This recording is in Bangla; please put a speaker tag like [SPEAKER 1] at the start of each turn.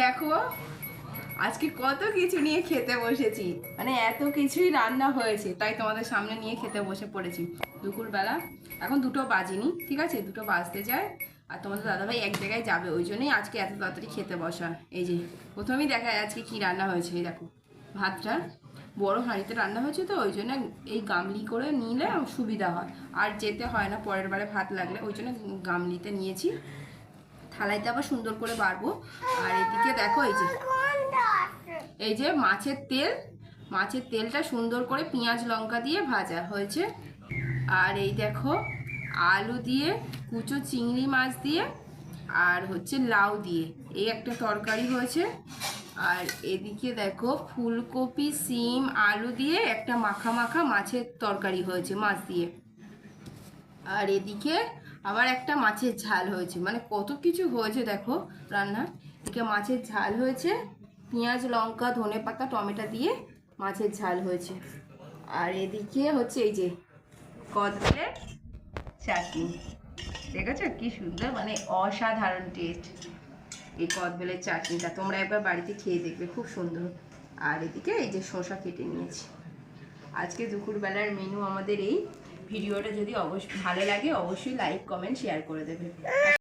[SPEAKER 1] দেখো আজকে কত কিছু নিয়ে খেতে বসেছি, মানে এত কিছুই রান্না হয়েছে, তাই তোমাদের সামনে নিয়ে খেতে বসে পড়েছি। দুপুরবেলা এখন 2টো বাজেনি, ঠিক আছে, 2টো বাজতে যায়। আর তোমাদের দাদাভাই এক জায়গায় যাবে, ওই জন্যই আজকে এত তাড়াতাড়ি খেতে বসা। এই যে প্রথমেই দেখায় আজকে কি রান্না হয়েছে। এই দেখো ভাতটা বড় হাঁড়িতে রান্না হয়েছে, তো ওই জন্য এই গামলি করে নিলে সুবিধা হয়, আর যেতে হয় না পরের বারে ভাত লাগলে, ওই জন্য গামলিতে নিয়েছি। থালাইতে আবার সুন্দর করে বাড়বো। আর এদিকে দেখো এই যে মাছের তেলটা সুন্দর করে পেঁয়াজ লঙ্কা দিয়ে ভাজা হয়েছে। আর এই দেখো আলু দিয়ে, কুচো চিংড়ি মাছ দিয়ে, আর হচ্ছে লাউ দিয়ে এই একটা তরকারি হয়েছে। আর এদিকে দেখো ফুলকপি সিম আলু দিয়ে একটা মাখা মাখা মাছের তরকারি হয়েছে মাছ দিয়ে। আর এদিকে আবার একটা মাছের ঝাল হয়েছে, মানে কত কিছু হয়েছে দেখো রান্না। এদিকে মাছের ঝাল হয়েছে, পেঁয়াজ লঙ্কা ধনেপাতা টমেটো দিয়ে মাছের ঝাল হয়েছে। আর এদিকে হচ্ছে এই যে কদবেলের চাটনি, দেখেছো কি সুন্দর, মানে অসাধারণ টেস্ট এই কদবেলের চাটনিটা। তোমরা একবার বাড়িতে খেয়ে দেখবে, খুব সুন্দর। আর এদিকে এই যে শসা কেটে নিয়েছি। আজকে দুপুরবেলার মেনু আমাদের এই। ভিডিওটা যদি অবশ্যই ভালো লাগে অবশ্যই লাইক কমেন্ট শেয়ার করে দেবে।